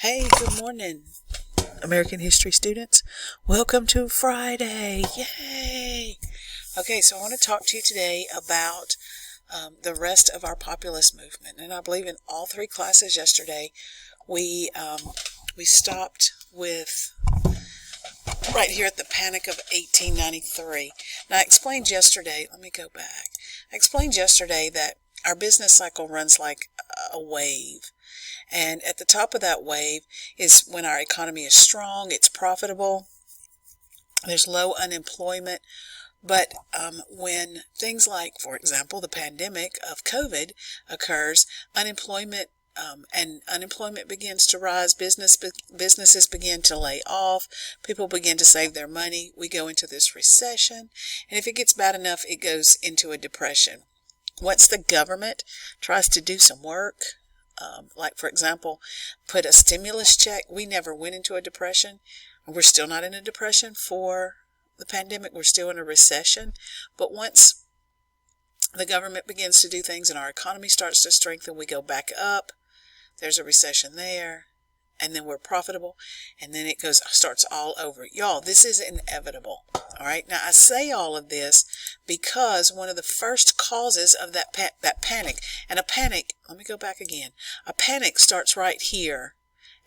Hey, good morning, American history students. Welcome to Friday. Yay! Okay, so I want to talk to you today about the rest of our populist movement. And I believe in all three classes yesterday, we stopped with right here at the Panic of 1893. Now, I explained yesterday, let me go back. I explained yesterday that our business cycle runs like a wave. And at the top of that wave is when our economy is strong, it's profitable, there's low unemployment. But when things like, for example, the pandemic of COVID occurs, unemployment begins to rise, businesses begin to lay off, people begin to save their money, we go into this recession, and if it gets bad enough, it goes into a depression. Once the government tries to do some work, like, for example, put a stimulus check, we never went into a depression. We're still not in a depression for the pandemic. We're still in a recession. But once the government begins to do things and our economy starts to strengthen, we go back up. There's a recession there. And then we're profitable. And then it starts all over. Y'all, this is inevitable. All right. Now, I say all of this because one of the first causes of that panic, and a panic, let me go back again. A panic starts right here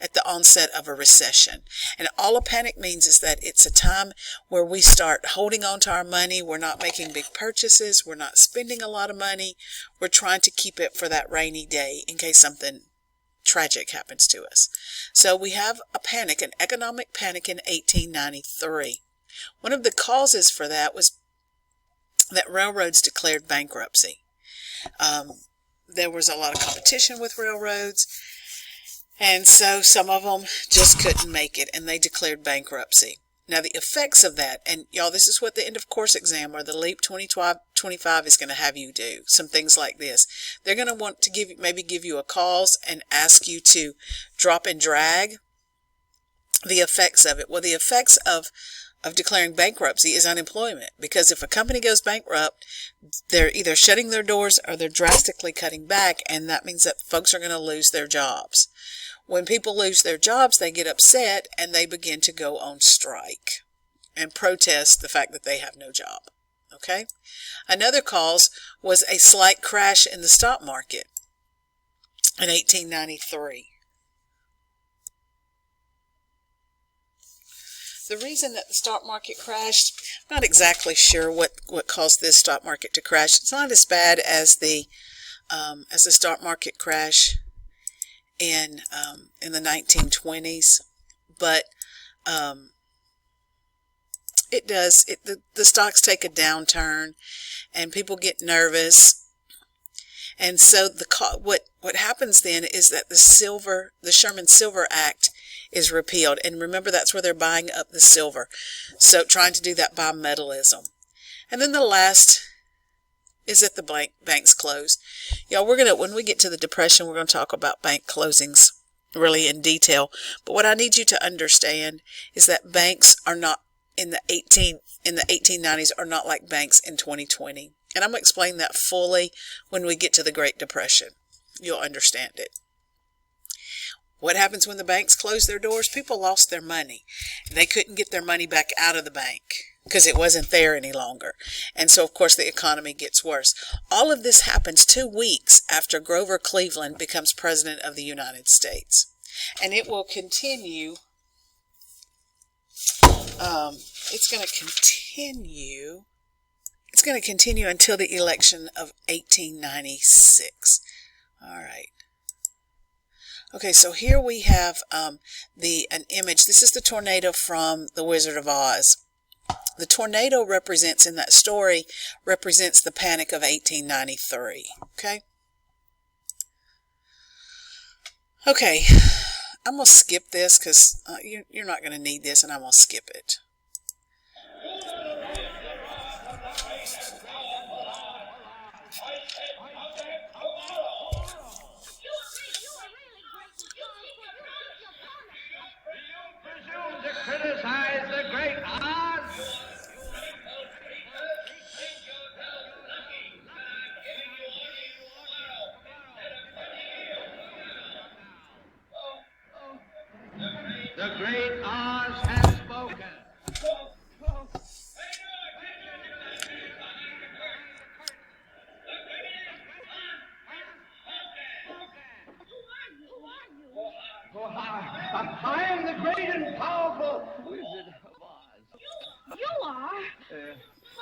at the onset of a recession. And all a panic means is that it's a time where we start holding on to our money. We're not making big purchases. We're not spending a lot of money. We're trying to keep it for that rainy day in case something tragic happens to us. So we have a panic, an economic panic in 1893. One of the causes for that was that railroads declared bankruptcy. There was a lot of competition with railroads, and so some of them just couldn't make it, and they declared bankruptcy. Now, the effects of that, and y'all, this is what the end of course exam or the LEAP 2025 is going to have you do. Some things like this. They're going to want to give you a cause and ask you to drop and drag the effects of it. Well, the effects of declaring bankruptcy is unemployment, because if a company goes bankrupt, they're either shutting their doors or they're drastically cutting back, and that means that folks are going to lose their jobs. When people lose their jobs, they get upset and they begin to go on strike and protest the fact that they have no job. Okay? Another cause was a slight crash in the stock market in 1893. The reason that the stock market crashed, I'm not exactly sure what caused this stock market to crash. It's not as bad as the stock market crash in the 1920s, but it does. The stocks take a downturn, and people get nervous, and so what happens then is that the Sherman Silver Act is repealed, and remember, that's where they're buying up the silver, so trying to do that bimetallism. And then the last is that the banks closed. Y'all, when we get to the Depression, we're going to talk about bank closings really in detail. But what I need you to understand is that banks are not in the 1890s are not like banks in 2020. And I'm going to explain that fully when we get to the Great Depression. You'll understand it. What happens when the banks close their doors? People lost their money. They couldn't get their money back out of the bank because it wasn't there any longer. And so, of course, the economy gets worse. All of this happens 2 weeks after Grover Cleveland becomes president of the United States. And it will continue. It's going to continue until the election of 1896. All right. Okay, so here we have an image. This is the tornado from The Wizard of Oz. The tornado in that story represents the Panic of 1893. Okay? Okay, I'm going to skip this because you're not going to need this, and I'm going to skip it. Criticize the great Oz. I am the great and powerful Wizard of Oz. You are?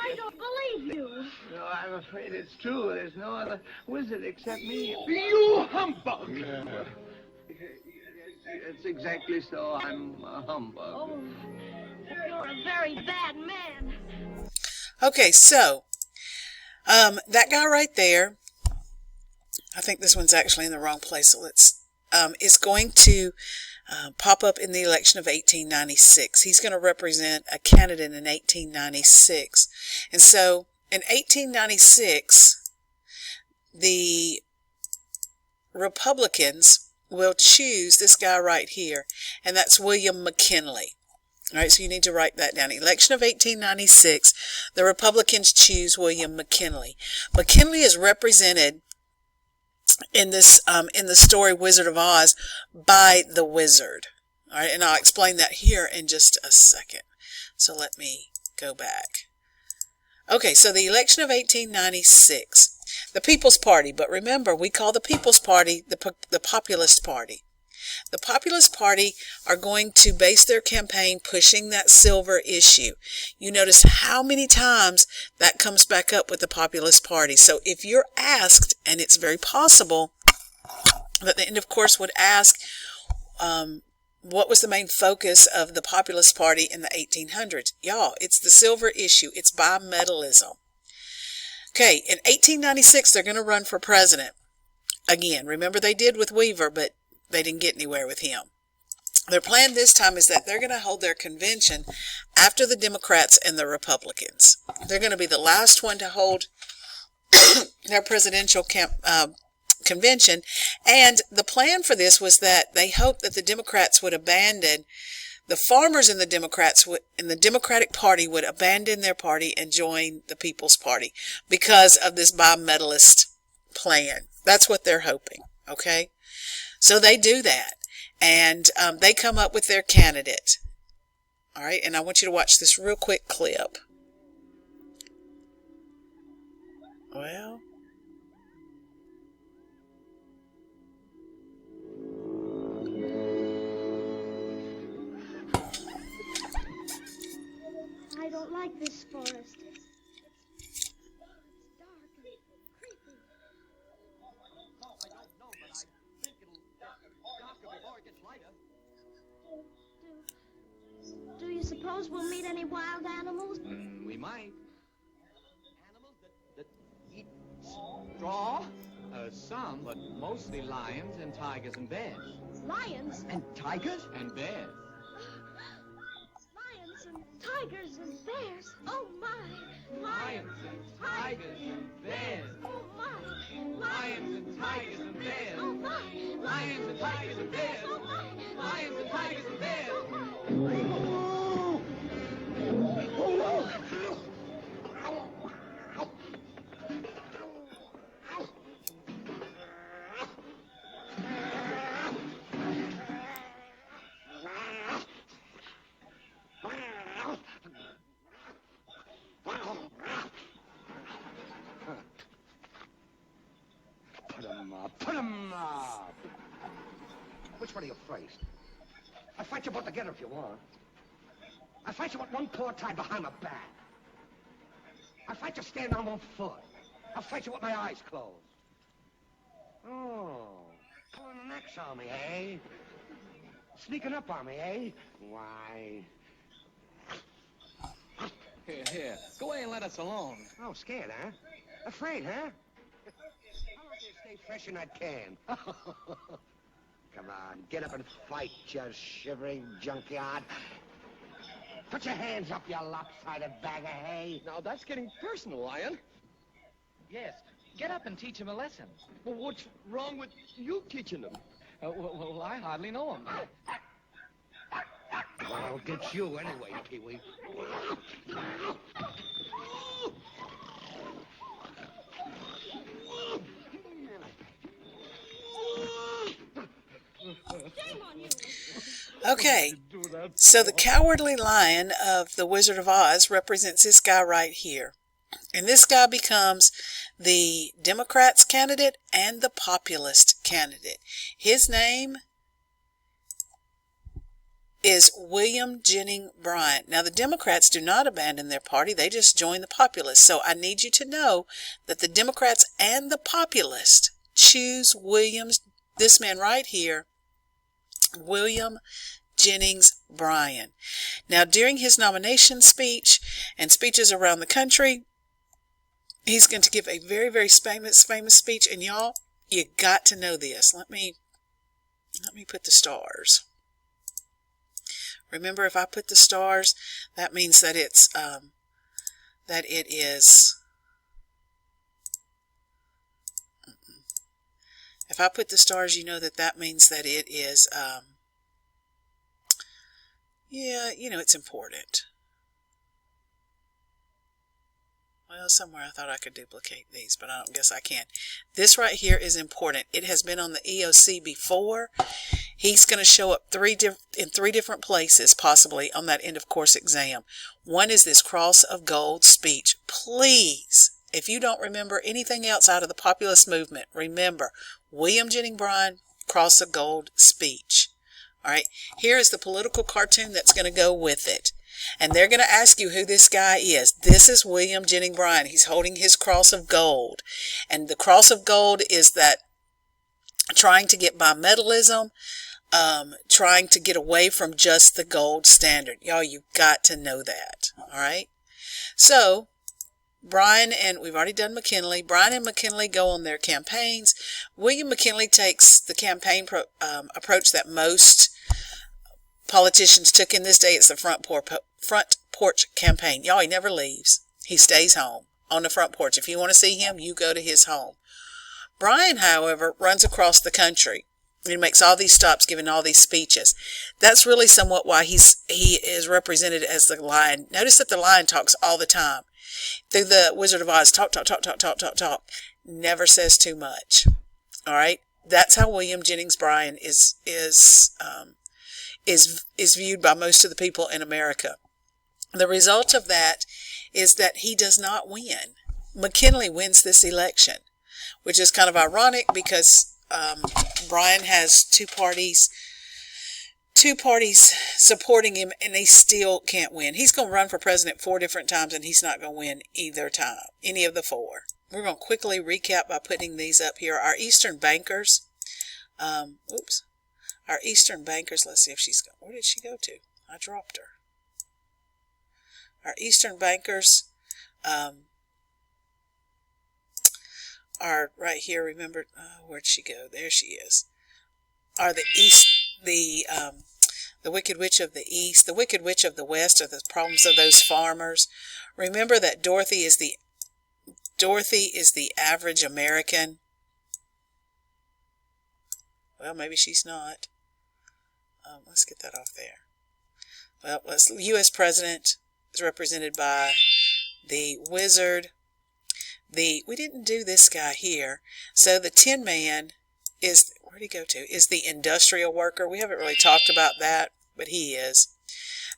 I don't believe you. No, I'm afraid it's true. There's no other wizard except me. You humbug! It's exactly so. I'm a humbug. Oh, you're a very bad man. Okay, so that guy right there, I think this one's actually in the wrong place, so let's is going to pop up in the election of 1896. He's going to represent a candidate in 1896. And so in 1896, the Republicans will choose this guy right here, and that's William McKinley. All right, so you need to write that down. Election of 1896, the Republicans choose William McKinley. McKinley is represented in this in the story Wizard of Oz by the wizard. All right, and I'll explain that here in just a second. So let me go back. Okay, so the election of 1896, the People's Party, but remember, we call the People's Party the Populist Party. The Populist Party are going to base their campaign pushing that silver issue. You notice how many times that comes back up with the Populist Party. So if you're asked, and it's very possible that the end of course would ask, what was the main focus of the Populist Party in the 1800s? Y'all, it's the silver issue. It's bimetallism. Okay, in 1896, they're going to run for president. Again, remember they did with Weaver, but they didn't get anywhere with him. Their plan this time is that they're going to hold their convention after the Democrats and the Republicans. They're going to be the last one to hold their presidential convention. And the plan for this was that they hoped that the Democrats would abandon, the farmers in the Democratic Party would abandon their party and join the People's Party because of this bimetalist plan. That's what they're hoping. Okay? So they do that, and they come up with their candidate. All right, and I want you to watch this real quick clip. Well, I don't like this forest. It's dark and creepy. Do you suppose we'll meet any wild animals? We might. Animals that eat straw? Some, but mostly lions and tigers and bears. Lions? And tigers? And bears. Lions and tigers and bears. Oh, my. Lions and tigers and bears. Oh, my. Lions and tigers and bears. Oh, my. Lions and tigers and bears. Oh, my. Lions and tigers and bears. Oh, my. Put 'em up. Which one are you first? I'll fight you both together if you want. I'll fight you with one paw tied behind my back. I'll fight you standing on one foot. I'll fight you with my eyes closed. Oh, pulling the necks on me, eh? Sneaking up on me, eh? Why? Here. Go away and let us alone. Oh, scared, huh? Afraid, huh? How about you stay fresh in that can? Come on, get up and fight, you shivering junkyard. Put your hands up, you lopsided bag of hay. Now, that's getting personal, Lion. Yes, get up and teach him a lesson. Well, what's wrong with you teaching them? Well, I hardly know him. Well, I'll get you anyway, Pee-wee. Shame on you. okay. So the Cowardly Lion of the Wizard of Oz represents this guy right here. And this guy becomes the Democrats candidate and the Populist candidate. His name is William Jennings Bryan. Now, the Democrats do not abandon their party. They just join the Populists. So I need you to know that the Democrats and the Populists choose this man right here, William Jennings Bryan. Now, during his nomination speech and speeches around the country, he's going to give a very, very famous speech. And y'all, you got to know this. Let me put the stars. Remember, if I put the stars, that means that it is. If I put the stars, you know that means that it is. Yeah, you know it's important. Well, somewhere I thought I could duplicate these, but I don't guess I can. This right here is important. It has been on the EOC before. He's going to show up in three different places, possibly, on that end of course exam. One is this Cross of Gold speech. Please, if you don't remember anything else out of the Populist Movement, remember William Jennings Bryan, Cross of Gold speech. All right, here is the political cartoon that's going to go with it. And they're going to ask you who this guy is. This is William Jennings Bryan. He's holding his Cross of Gold. And the Cross of Gold is that trying to get bimetallism, trying to get away from just the gold standard. Y'all, you've got to know that. All right. So, Bryan and we've already done McKinley. Bryan and McKinley go on their campaigns. William McKinley takes the campaign approach that most politicians took in this day. It's the front porch campaign. Y'all, he never leaves. He stays home on the front porch. If you want to see him, you go to his home. Bryan, however, runs across the country. He makes all these stops, giving all these speeches. That's really somewhat why he is represented as the lion. Notice that the lion talks all the time. Through the Wizard of Oz, talk. Never says too much. All right? That's how William Jennings Bryan is viewed by most of the people in America. The result of that is that he does not win. McKinley wins this election, which is kind of ironic because Bryan has two parties supporting him, and they still can't win. He's going to run for president 4 different times, and he's not going to win either time, any of the 4. We're going to quickly recap by putting these up here. Our Eastern bankers, our Eastern bankers, let's see if she's gone. Where did she go to? I dropped her. Our Eastern bankers are right here. Remember, where'd she go? There she is. Are the Wicked Witch of the East, the Wicked Witch of the West are the problems of those farmers. Remember that Dorothy is the average American. Well, maybe she's not. Let's get that off there. Well, the U.S. President is represented by the Wizard. We didn't do this guy here. So the Tin Man is, where'd he go to? Is the industrial worker. We haven't really talked about that, but he is.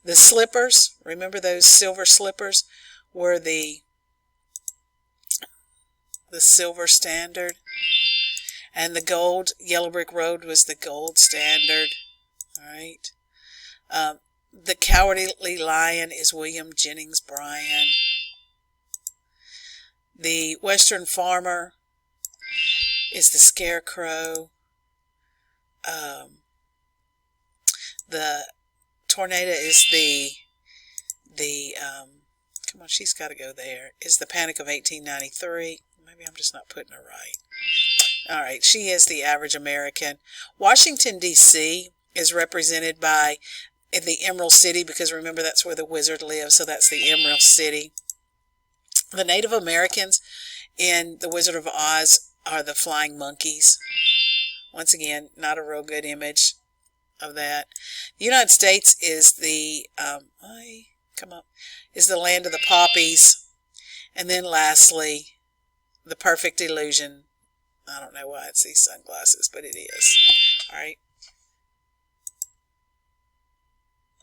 The slippers, remember those silver slippers were the silver standard. And the gold, Yellow Brick Road was the gold standard. All right. The Cowardly Lion is William Jennings Bryan. The Western Farmer is the Scarecrow. The Tornado is come on, she's got to go there, is the Panic of 1893. Maybe I'm just not putting her right. All right, she is the average American. Washington, D.C. is represented by the Emerald City, because remember that's where the wizard lives, so that's the Emerald City. The Native Americans in the Wizard of Oz are the flying monkeys. Once again, not a real good image of that. The United States is the is the land of the poppies. And then lastly, the perfect illusion. I don't know why it's these sunglasses, but it is. All right.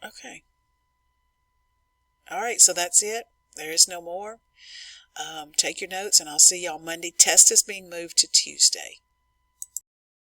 Okay. All right, so that's it. There is no more. Take your notes, and I'll see y'all Monday. Test is being moved to Tuesday.